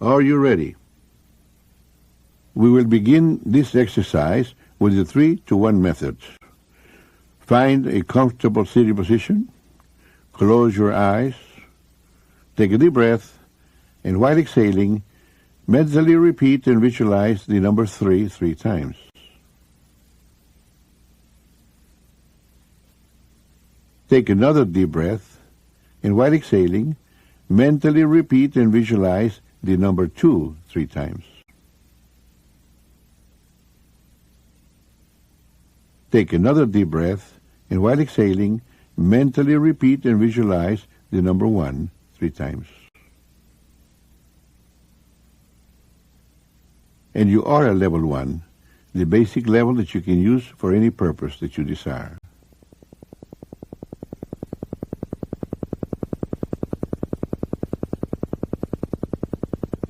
Are you ready? We will begin this exercise with the 3-to-1 method. Find a comfortable sitting position, close your eyes, take a deep breath, and while exhaling, mentally repeat and visualize the number 3 times. Take another deep breath, and while exhaling, mentally repeat and visualize the number 2 3 times. Take another deep breath, and while exhaling, mentally repeat and visualize the number 1 3 times. And you are at level 1, the basic level that you can use for any purpose that you desire.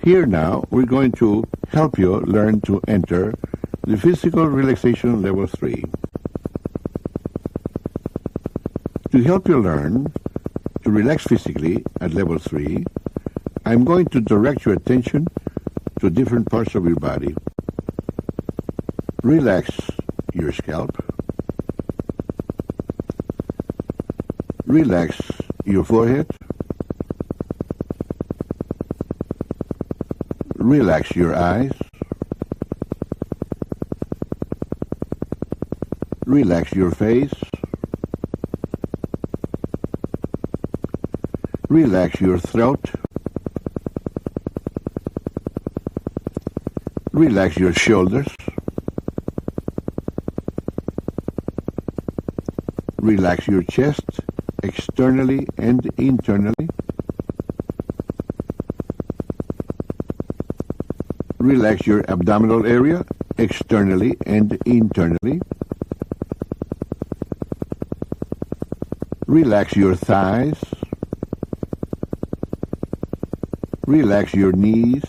Here now, we're going to help you learn to enter the physical relaxation level 3. To help you learn to relax physically at level 3, I'm going to direct your attention to different parts of your body. Relax your scalp. Relax your forehead. Relax your eyes. Relax your face. Relax your throat. Relax your shoulders. Relax your chest, externally and internally. Relax your abdominal area, externally and internally. Relax your thighs. Relax your knees.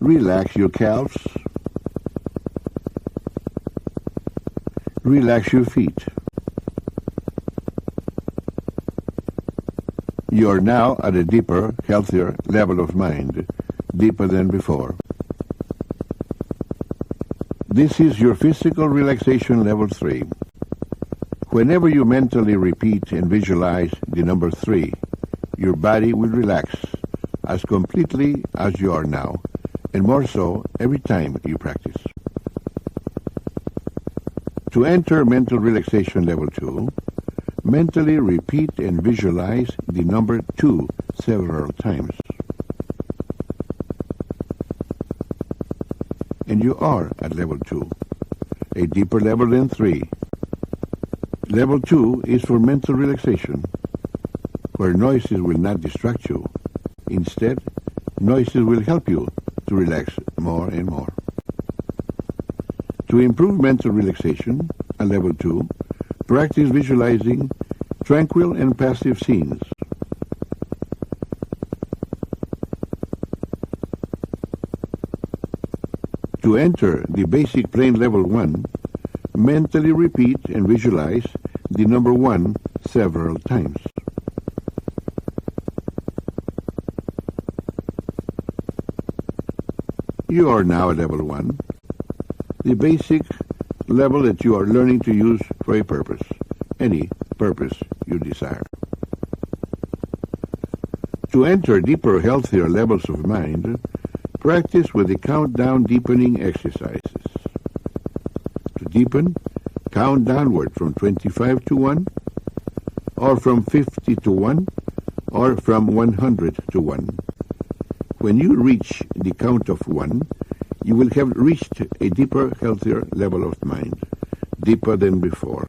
Relax your calves. Relax your feet. You are now at a deeper, healthier level of mind, deeper than before. This is your physical relaxation level 3. Whenever you mentally repeat and visualize the number 3, your body will relax as completely as you are now, and more so every time you practice. To enter mental relaxation level 2, mentally repeat and visualize the number 2 several times. And you are at level 2, a deeper level than 3. Level 2 is for mental relaxation, where noises will not distract you. Instead, noises will help you to relax more and more. To improve mental relaxation at level 2, practice visualizing tranquil and passive scenes. To enter the basic plane level 1, mentally repeat and visualize the number 1 several times. You are now at level 1, the basic level that you are learning to use for a purpose, any purpose you desire. To enter deeper, healthier levels of mind, practice with the countdown deepening exercises. To deepen, count downward from 25 to 1, or from 50 to 1, or from 100 to 1. When you reach the count of 1, you will have reached a deeper, healthier level of mind, deeper than before.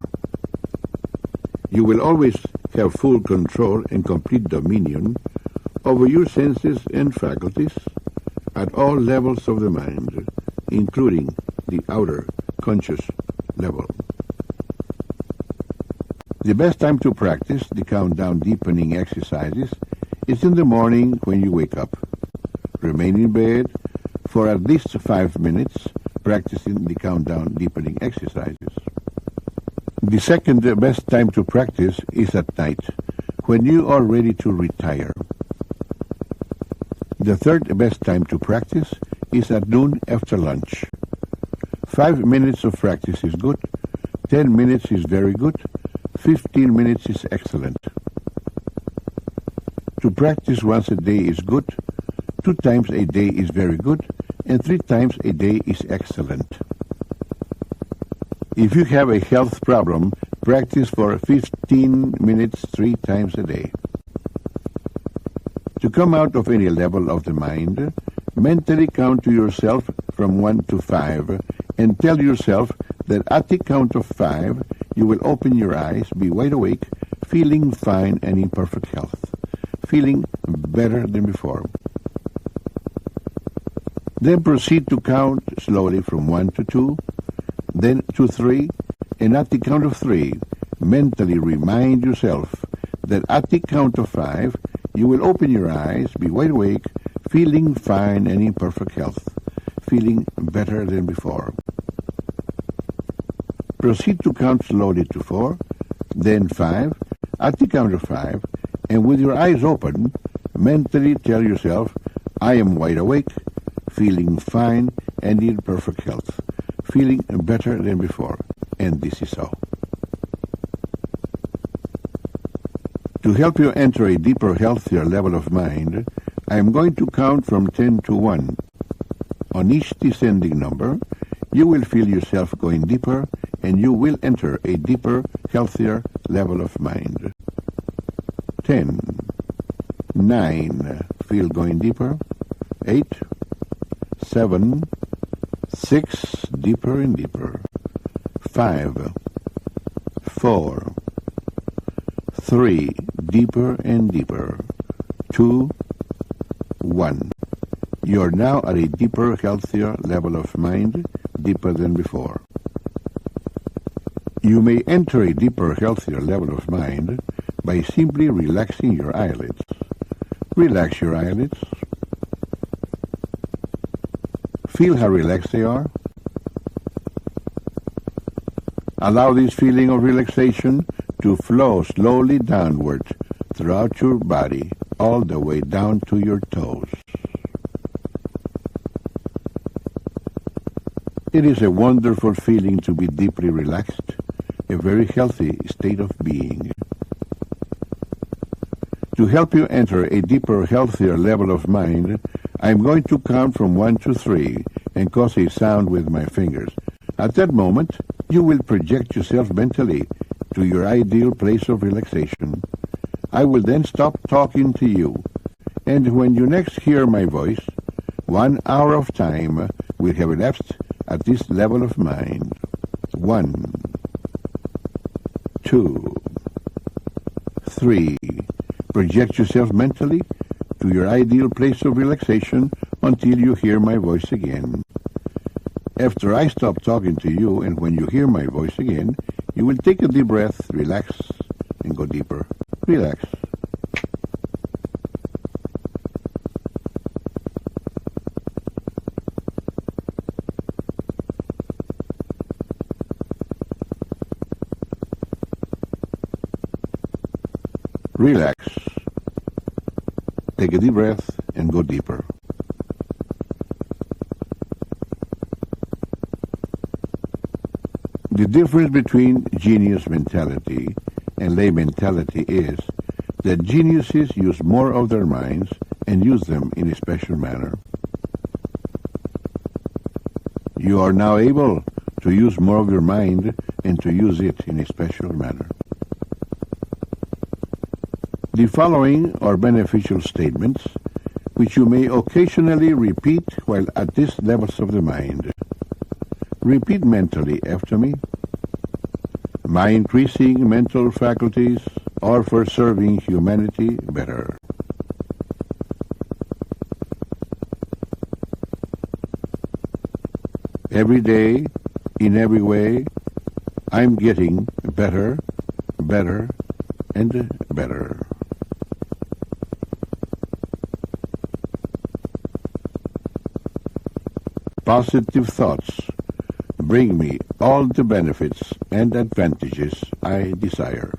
You will always have full control and complete dominion over your senses and faculties at all levels of the mind, including the outer conscious level. The best time to practice the countdown deepening exercises is in the morning when you wake up. Remain in bed for at least 5 minutes practicing the countdown deepening exercises. The second best time to practice is at night, when you are ready to retire. The third best time to practice is at noon after lunch. 5 minutes of practice is good, 10 minutes is very good, 15 minutes is excellent. To practice once a day is good, 2 times a day is very good, and 3 times a day is excellent. If you have a health problem, practice for 15 minutes 3 times a day. To come out of any level of the mind, mentally count to yourself from 1 to 5 and tell yourself that at the count of 5 you will open your eyes, be wide awake, feeling fine and in perfect health, feeling better than before. Then proceed to count slowly from 1 to 2, then to 3, and at the count of 3, mentally remind yourself that at the count of 5, you will open your eyes, be wide awake, feeling fine and in perfect health, feeling better than before. Proceed to count slowly to 4, then 5, at the count of 5, and with your eyes open, mentally tell yourself, I am wide awake, feeling fine and in perfect health, feeling better than before, and this is so. To help you enter a deeper, healthier level of mind, I am going to count from 10 to 1. On each descending number, you will feel yourself going deeper, and you will enter a deeper, healthier level of mind. 10, 9, feel going deeper. 8, 7, 6, deeper and deeper. 5, 4, 3, deeper and deeper. 2, 1. You're now at a deeper, healthier level of mind, deeper than before. You may enter a deeper, healthier level of mind by simply relaxing your eyelids. Relax your eyelids. Feel how relaxed they are. Allow this feeling of relaxation to flow slowly downward throughout your body, all the way down to your toes. It is a wonderful feeling to be deeply relaxed, a very healthy state of being. To help you enter a deeper, healthier level of mind, I am going to count from 1 to 3 and cause a sound with my fingers. At that moment, you will project yourself mentally to your ideal place of relaxation. I will then stop talking to you, and when you next hear my voice, 1 hour of time will have elapsed at this level of mind. 1, 2, 3. Project yourself mentally to your ideal place of relaxation until you hear my voice again. After I stop talking to you, and when you hear my voice again, you will take a deep breath, relax, and go deeper. Relax. Relax. Take a deep breath and go deeper. The difference between genius mentality and lay mentality is that geniuses use more of their minds and use them in a special manner. You are now able to use more of your mind and to use it in a special manner. The following are beneficial statements which you may occasionally repeat while at these levels of the mind. Repeat mentally after me. My increasing mental faculties are for serving humanity better. Every day, in every way, I'm getting better, better, and better. Positive thoughts bring me all the benefits and advantages I desire.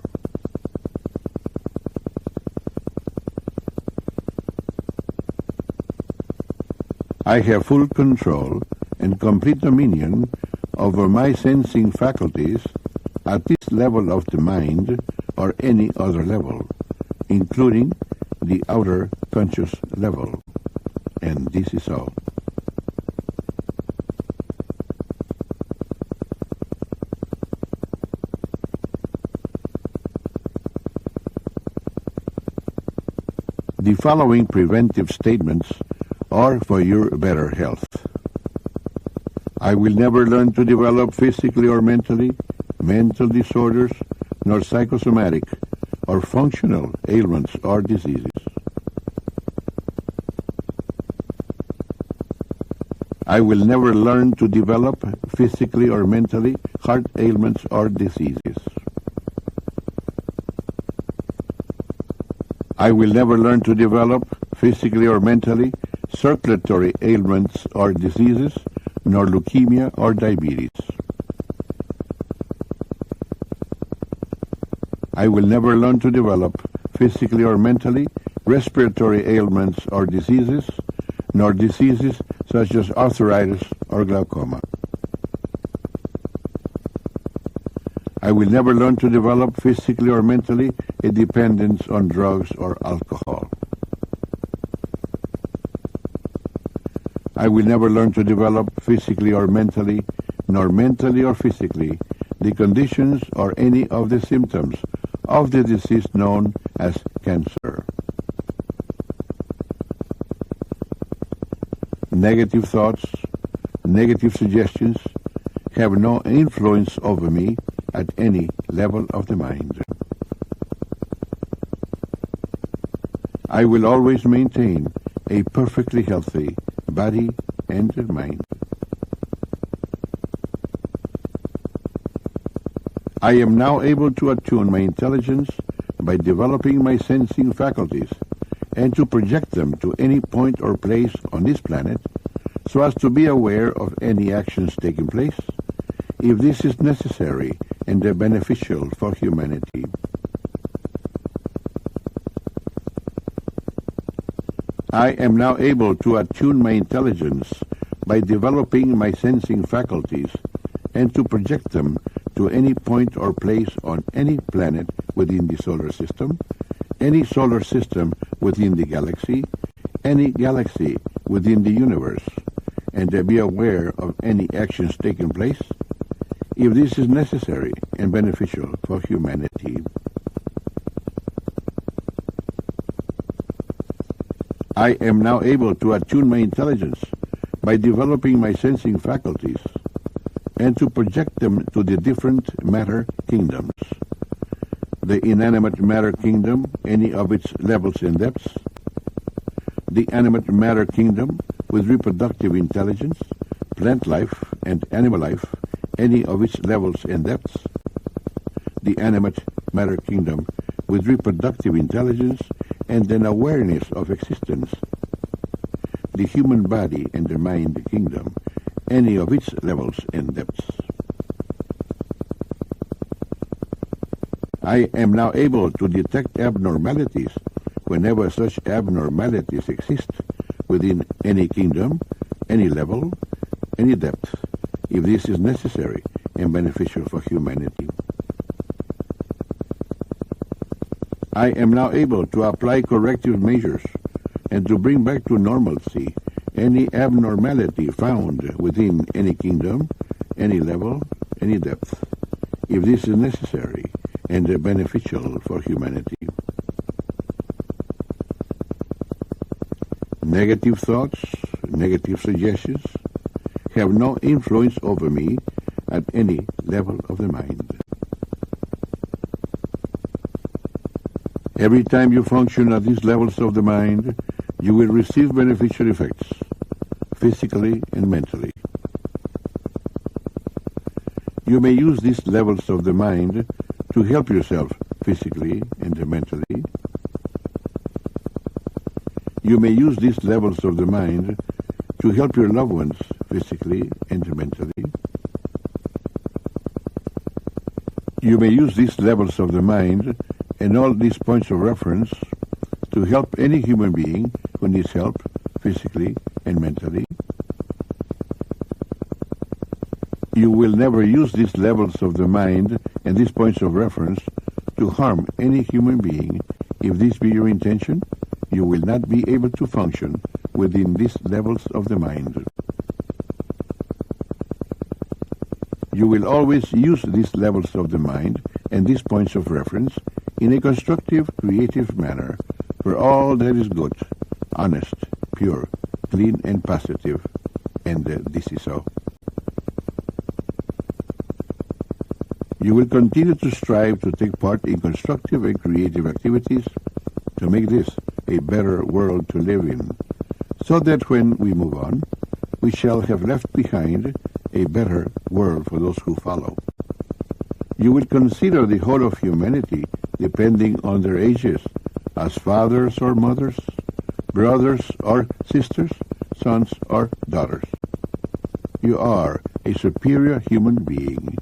I have full control and complete dominion over my sensing faculties at this level of the mind or any other level, including the outer conscious level. And this is all. The following preventive statements are for your better health. I will never learn to develop physically or mentally mental disorders, nor psychosomatic or functional ailments or diseases. I will never learn to develop physically or mentally heart ailments or diseases. I will never learn to develop physically or mentally circulatory ailments or diseases, nor leukemia or diabetes. I will never learn to develop physically or mentally respiratory ailments or diseases, nor diseases such as arthritis or glaucoma. I will never learn to develop physically or mentally a dependence on drugs or alcohol. I will never learn to develop physically or mentally, nor mentally or physically, the conditions or any of the symptoms of the disease known as cancer. Negative thoughts, negative suggestions have no influence over me at any level of the mind. I will always maintain a perfectly healthy body and mind. I am now able to attune my intelligence by developing my sensing faculties and to project them to any point or place on this planet so as to be aware of any actions taking place, if this is necessary and beneficial for humanity. I am now able to attune my intelligence by developing my sensing faculties and to project them to any point or place on any planet within the solar system, any solar system within the galaxy, any galaxy within the universe, and to be aware of any actions taking place, if this is necessary and beneficial for humanity. I am now able to attune my intelligence by developing my sensing faculties and to project them to the different matter kingdoms. The inanimate matter kingdom, any of its levels and depths, the animate matter kingdom with reproductive intelligence, plant life and animal life, any of its levels and depths, the animate matter kingdom with reproductive intelligence and an awareness of existence, the human body and the mind kingdom, any of its levels and depths. I am now able to detect abnormalities whenever such abnormalities exist within any kingdom, any level, any depth, if this is necessary and beneficial for humanity. I am now able to apply corrective measures and to bring back to normalcy any abnormality found within any kingdom, any level, any depth, if this is necessary and beneficial for humanity. Negative thoughts, negative suggestions have no influence over me at any level of the mind. Every time you function at these levels of the mind, you will receive beneficial effects, physically and mentally. You may use these levels of the mind to help yourself physically and mentally. You may use these levels of the mind to help your loved ones physically and mentally. You may use these levels of the mind and all these points of reference to help any human being who needs help physically and mentally. You will never use these levels of the mind and these points of reference to harm any human being. If this be your intention, you will not be able to function within these levels of the mind. You will always use these levels of the mind and these points of reference in a constructive, creative manner for all that is good, honest, pure, clean, and positive. And this is so. You will continue to strive to take part in constructive and creative activities to make this a better world to live in, so that when we move on, we shall have left behind a better world for those who follow. You will consider the whole of humanity, depending on their ages, as fathers or mothers, brothers or sisters, sons or daughters. You are a superior human being.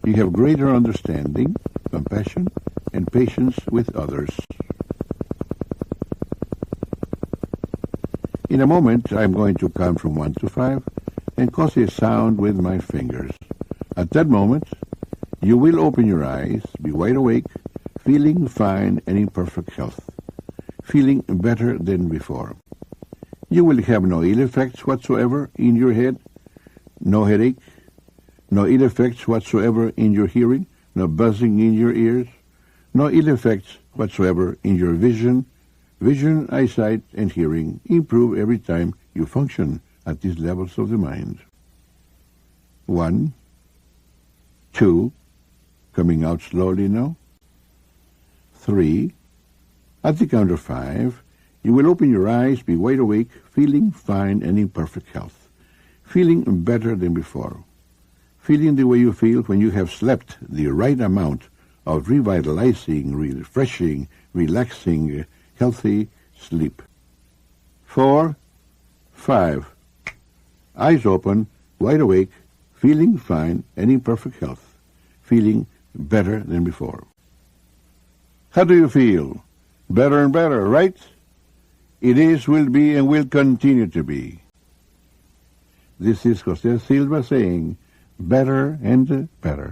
You have greater understanding, compassion, and patience with others. In a moment, I am going to count from 1 to 5 and cause a sound with my fingers. At that moment, you will open your eyes, be wide awake, feeling fine and in perfect health, feeling better than before. You will have no ill effects whatsoever in your head, no headache, no ill effects whatsoever in your hearing, no buzzing in your ears, no ill effects whatsoever in your vision. Vision, eyesight, and hearing improve every time you function at these levels of the mind. 1, 2, coming out slowly now. 3, at the count of 5, you will open your eyes, be wide awake, feeling fine and in perfect health, feeling better than before, feeling the way you feel when you have slept the right amount of revitalizing, refreshing, relaxing, healthy sleep. 4, 5, eyes open, wide awake, feeling fine and in perfect health, feeling better than before. How do you feel? Better and better, right? It is, will be, and will continue to be. This is Jose Silva saying, better and better.